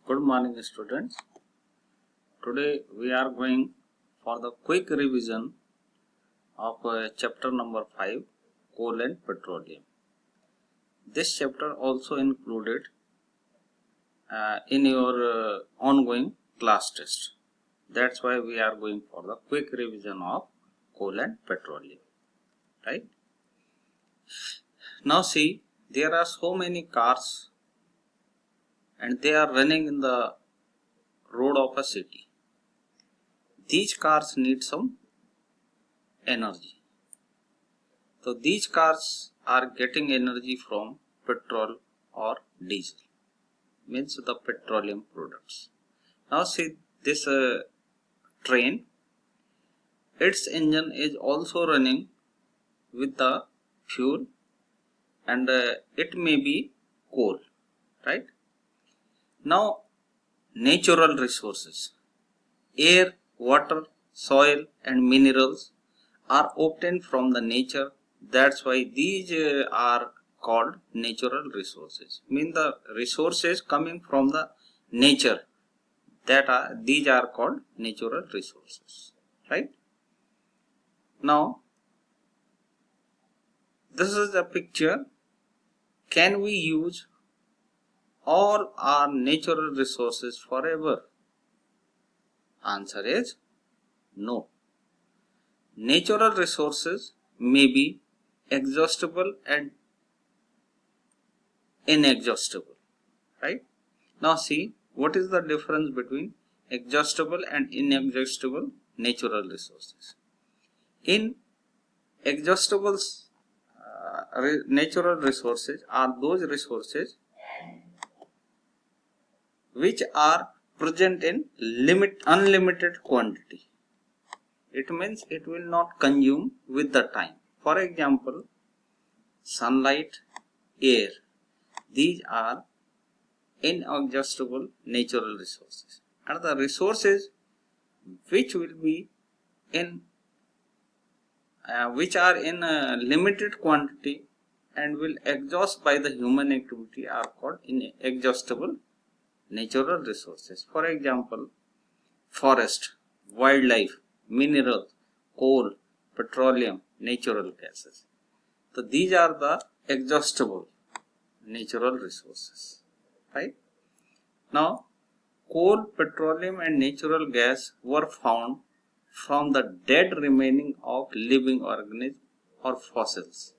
Good morning, students. Today we are going for the quick revision of chapter number 5, Coal and Petroleum. This chapter also included in your ongoing class test. That's why we are going for the quick revision of coal and petroleum. Right? Now see, there are so many cars and they are running in the road of a city. These cars need some energy. So these cars are getting energy from petrol or diesel, means the petroleum products. Now see this train, its engine is also running with the fuel and it may be coal, right? Now natural resources, air, water, soil and minerals are obtained from the nature. That's why these are called natural resources. Mean the resources coming from the nature, these are called natural resources, right? Now this is the picture. Can we use all our natural resources forever? Answer is no. Natural resources may be exhaustible and inexhaustible, right? Now see, what is the difference between exhaustible and inexhaustible natural resources? In exhaustible natural resources are those resources which are present in unlimited quantity. It means it will not consume with the time. For example, sunlight, air, these are inexhaustible natural resources, and the resources which will be in which are in a limited quantity and will exhaust by the human activity are called inexhaustible natural resources. For example, forest, wildlife, minerals, coal, petroleum, natural gases. So these are the exhaustible natural resources, right? Now coal, petroleum and natural gas were found from the dead remaining of living organisms or fossils.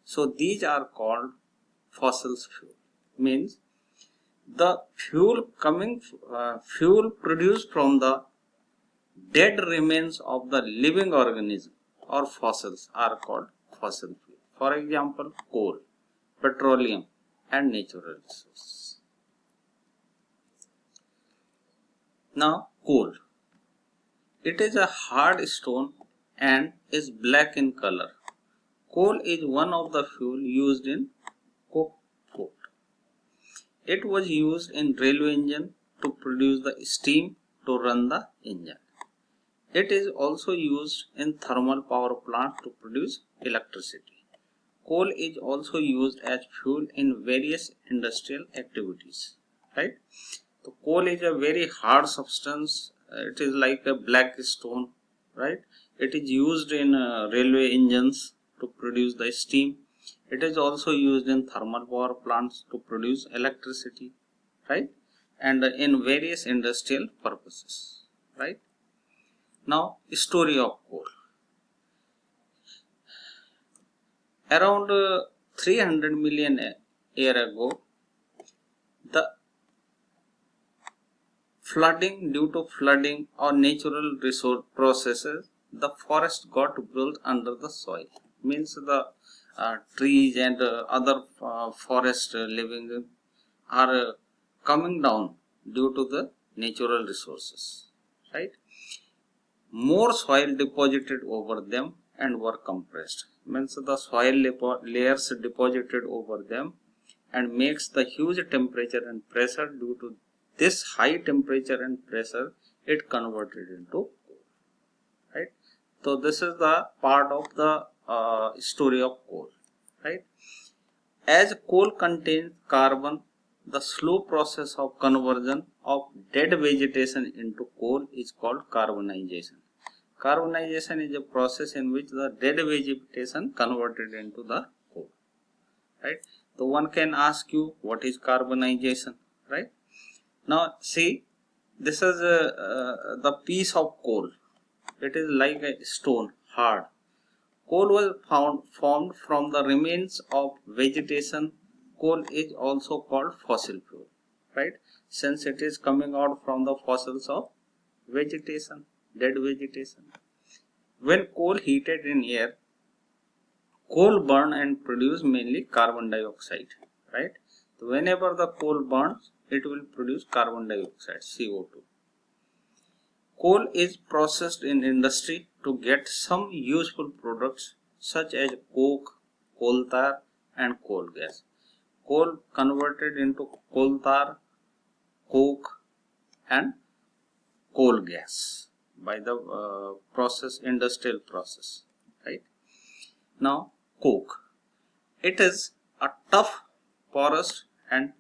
So these are called fossil fuel. Means the fuel produced from the dead remains of the living organism or fossils are called fossil fuel. For example, coal, petroleum and natural resources. Now coal. It is a hard stone and is black in color. Coal is one of the fuel used in coke pot. It was used in railway engine to produce the steam to run the engine. It is also used in thermal power plant to produce electricity. Coal is also used as fuel in various industrial activities, right? So coal is a very hard substance. It is like a black stone, right? It is used in railway engines to produce the steam. It is also used in thermal power plants to produce electricity, right? And in various industrial purposes, right? Now, story of coal. Around 300 million year ago, the due to flooding or natural resource processes, the forest got built under the soil. Means the trees and other forest living are coming down due to the natural resources, right? More soil deposited over them and were compressed. Means the soil layers deposited over them and makes the huge temperature and pressure. Due to this high temperature and pressure, it converted into coal, right? So this is the part of the story of coal, right? As coal contains carbon, the slow process of conversion of dead vegetation into coal is called carbonization. Carbonization is a process in which the dead vegetation converted into the coal, right? So one can ask you, what is carbonization, right? Now see, this is the piece of coal. It is like a stone, hard. Coal was formed from the remains of vegetation. Coal is also called fossil fuel, right? Since it is coming out from the fossils of vegetation, dead vegetation. When coal heated in air, coal burn and produce mainly carbon dioxide, right? So whenever the coal burns, it will produce carbon dioxide, CO2. Coal is processed in industry to get some useful products such as coke, coal tar and coal gas. Coal converted into coal tar, coke and coal gas by the industrial process, right? Now coke, it is a tough, porous and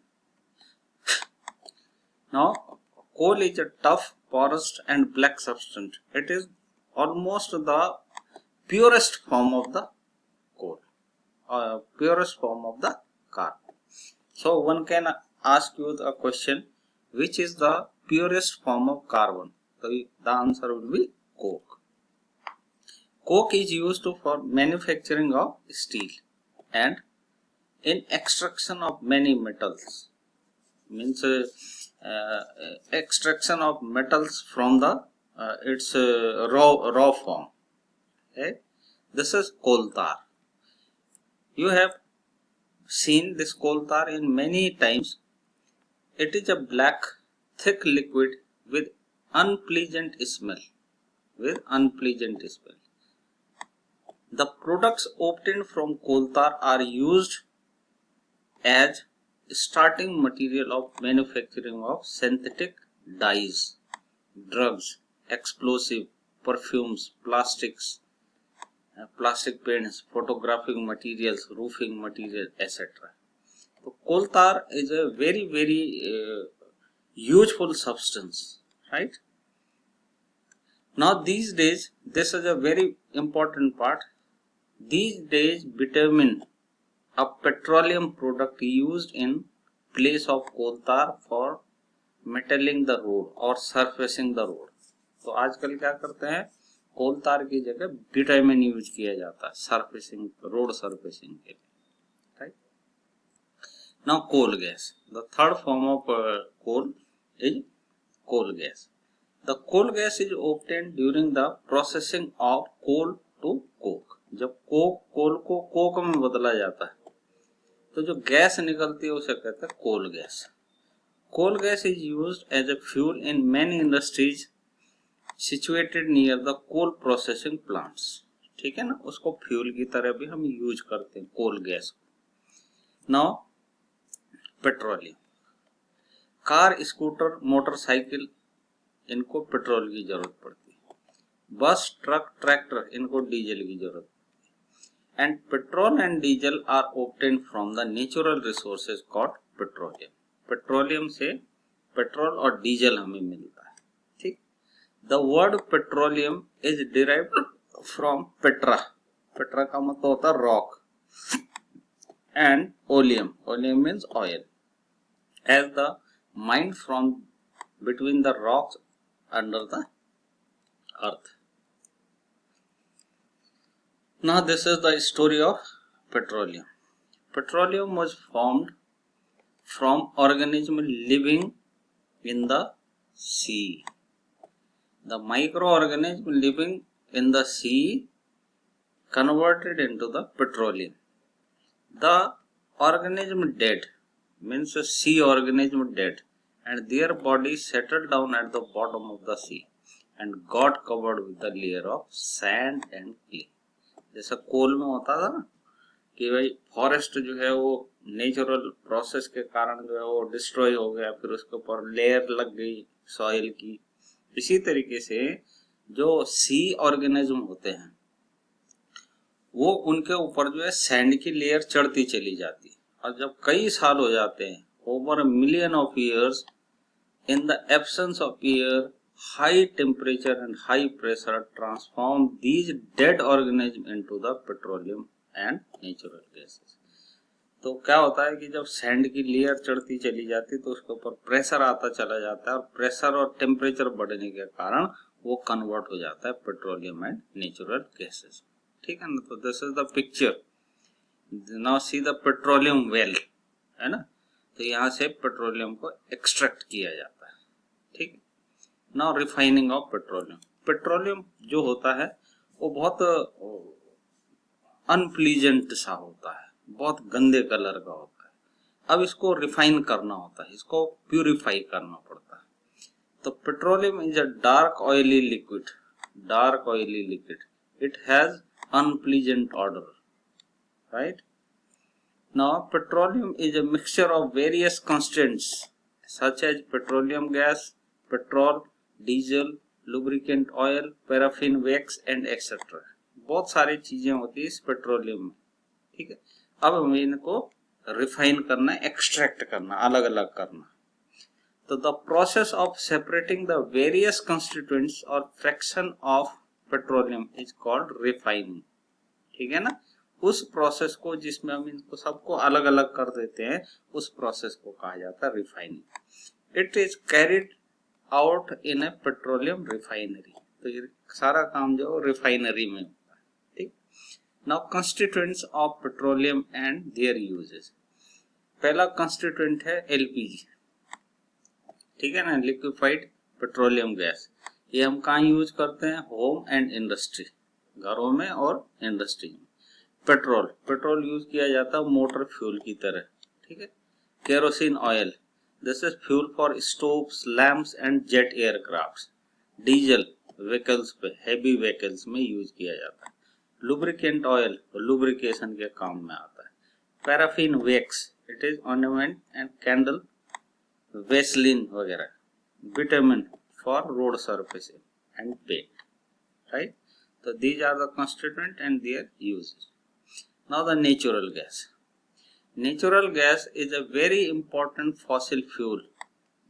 now coal is a tough, porous and black substance. It is almost the purest form of the coal, purest form of the carbon. So one can ask you the question, which is the purest form of carbon? So the answer will be coke. Coke is used for manufacturing of steel and in extraction of many metals. Means extraction of metals from the its raw form. Okay? This is coal tar. You have seen this coal tar in many times. It is a black, thick liquid with unpleasant smell. The products obtained from coal tar are used as starting material of manufacturing of synthetic dyes, drugs, explosive, perfumes, plastics, plastic paints, photographic materials, roofing material, etc. So coal tar is a very useful substance, right? Now these days, this is a very important part. These days, bitumen, a petroleum product used in place of coal tar for metalling the road or surfacing the road. तो आजकल क्या करते हैं, कोल तार की जगह vitamin use किया जाता है सरफेसिंग, रोड सरफेसिंग के लिए, right? Now coal gas, the third form of coal is coal gas. The coal gas is obtained during the processing of coal to coke. जब कोल को कोक में बदला जाता है तो जो गैस निकलती है उसे कहते हैं coal gas. Coal gas is used as a fuel in many industries situated near the coal processing plants. ठीक है ना, उसको फ्यूल की तरह भी हम यूज करते हैं कोल गैस को. Now petroleum, car, scooter, motorcycle, इनको पेट्रोल की जरूरत पड़ती है. बस, ट्रक, ट्रैक्टर, इनको डीजल की जरूरत पड़ती है. And petrol and diesel are obtained from the natural resources called petroleum. Petroleum से पेट्रोल और डीजल हमें मिलता है. ठीक. The word petroleum is derived from petra. Petra का मतलब होता है rock. And oleum, oleum means oil, as the mine from between the rocks under the earth. Now this is the story of petroleum. Petroleum was formed from organisms living in the sea. The microorganisms living in the sea converted into the petroleum. The organism dead means a sea organism dead, and their bodies settled down at the bottom of the sea and got covered with the layer of sand and clay. जैसा कोल में होता था ना कि भाई forest जो है वो नेचुरल प्रोसेस के कारण जो है वो डिस्ट्रॉय हो गया, फिर उसके ऊपर लेयर लग गई सॉइल की. इसी तरीके से जो सी ऑर्गेनिज्म होते हैं वो उनके ऊपर जो है सैंड की लेयर चढ़ती चली जाती है, और जब कई साल हो जाते हैं over a million of years, in the absence of air, high temperature and high pressure transform these dead organisms into the petroleum and natural gases. तो क्या होता है कि जब सैंड की लेयर चढ़ती चली जाती है तो उसके ऊपर प्रेशर आता चला जाता है, और प्रेशर और टेम्परेचर बढ़ने के कारण वो कन्वर्ट हो जाता है पेट्रोलियम एंड नेचुरल गैसेस। ठीक है ना। तो this is the picture, now see the petroleum well, है ना। तो यहाँ से पेट्रोलियम को एक्सट्रैक्ट किया जाता है। ठीक है। Now refining of petroleum. Petroleum जो होता है वो बहुत अनप्लीजेंट सा होता है, बहुत गंदे कलर का होता है। अब इसको रिफाइन करना होता है, इसको प्यूरिफाई करना पड़ता है। तो petroleum is a dark oily liquid, dark oily liquid, it has unpleasant order, right. Now petroleum is a mixture of various constituents such as petroleum gas, petrol, diesel, lubricant oil, paraffin wax and etc. बहुत सारी चीजें होती है इस petroleum में। ठीक है। अब हमें इनको रिफाइन करना, एक्सट्रैक्ट करना, अलग अलग करना। तो the process of separating the various constituents और fraction of petroleum is called refining. ठीक है ना। उस प्रोसेस को जिसमें हम इनको सबको अलग अलग कर देते हैं, उस प्रोसेस को कहा जाता है refining. It is carried out in A petroleum refinery. तो ये सारा काम जो रिफाइनरी में होता है। ठीक। Now constituents of petroleum and their uses. पहला कंस्टिट्यूएंट है एलपीजी। ठीक है ना, लिक्विफाइड पेट्रोलियम गैस। ये हम कहाँ यूज करते हैं? होम एंड इंडस्ट्री, घरों में और इंडस्ट्री में। पेट्रोल, पेट्रोल यूज किया जाता है मोटर फ्यूल की तरह। ठीक है। Kerosene oil, this is fuel for stoves, lamps and jet aircrafts. Diesel vehicles पे, हैवी व्हीकल्स में यूज किया जाता है। लुब्रिकेंट ऑयल लुब्रिकेशन के काम में आता है। Paraffin wax, it is ornament and candle, vaseline वगैरह। Bitumen for road surface and paint, right. तो these are the constituent and their uses. Now the natural gas. Natural gas is a very important fossil fuel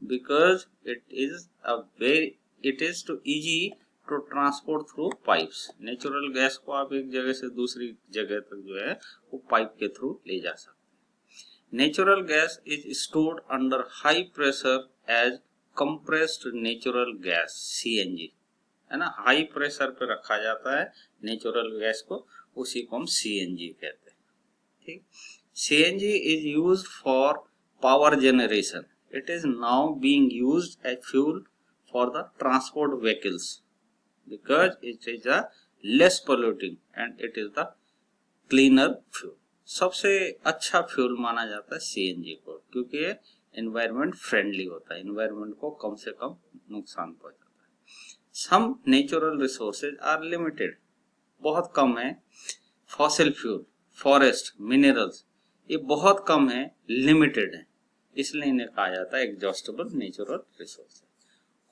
because it is too easy to transport through pipes. Natural gas को आप एक जगह से दूसरी जगह तक जो है वो पाइप के थ्रू ले जा सकते हैं। Natural gas is stored under high pressure as compressed natural gas (CNG). है ना, हाई प्रेशर पे रखा जाता है नेचुरल गैस को, उसी को हम सीएनजी कहते हैं। ठीक। CNG is used for power generation. It is now being used as fuel for the transport vehicles because it is a less polluting and it is the cleaner fuel. सबसे अच्छा fuel माना जाता है CNG को, क्योंकि ये environment friendly होता है, एनवायरमेंट को कम से कम नुकसान पहुंचाता है। Some natural resources are limited, बहुत कम है। फॉसिल फ्यूल, फॉरेस्ट, मिनरल्स, ये बहुत कम है, लिमिटेड है, इसलिए इन्हें कहा जाता है exhaustible natural resource.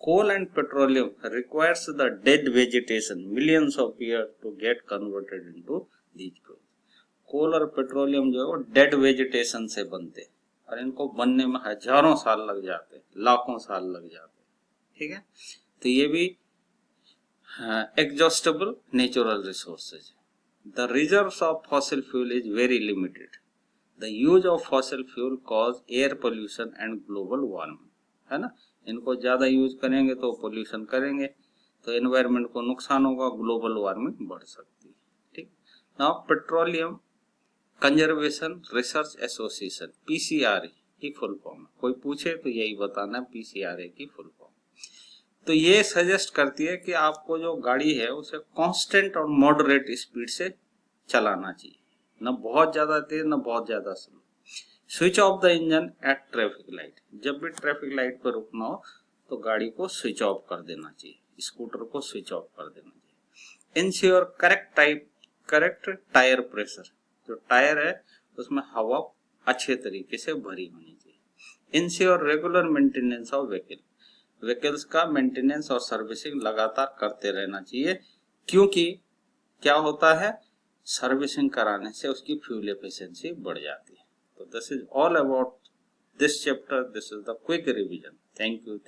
Coal and petroleum requires the dead vegetation millions of year to get converted into these fuel. Coal और पेट्रोलियम जो है वो डेड वेजिटेशन से बनते हैं और इनको बनने में हजारों साल लग जाते हैं, लाखों साल लग जाते हैं। ठीक है। तो ये भी exhaustible natural resources. The reserves of fossil fuel is very limited. The use of fossil fuel cause air pollution and global warming. है ना, इनको ज्यादा यूज करेंगे तो पोल्यूशन करेंगे, तो एनवायरमेंट को नुकसान होगा, ग्लोबल वार्मिंग बढ़ सकती है। ठीक। Now petroleum conservation research association, PCRA की फुल फॉर्म। कोई पूछे तो यही बताना, पीसीआरए की फुल फॉर्म। तो ये सजेस्ट करती है कि आपको जो गाड़ी है उसे कांस्टेंट और मॉडरेट स्पीड से चलाना चाहिए, न बहुत ज्यादा तेज न बहुत ज्यादा slow. Switch off the engine at traffic light, जब भी ट्रैफिक लाइट पर रुकना हो तो गाड़ी को स्विच ऑफ कर देना चाहिए, स्कूटर को स्विच ऑफ कर देना चाहिए। इंश्योर करेक्ट टायर प्रेशर, जो टायर है उसमें हवा अच्छे तरीके से भरी होनी चाहिए। Ensure regular maintenance of vehicles का मेंटेनेंस और सर्विसिंग लगातार करते रहना चाहिए, क्योंकि क्या होता है, सर्विसिंग कराने से उसकी फ्यूल एफिशिएंसी बढ़ जाती है। तो this is all about this chapter. This is the quick revision. Thank you.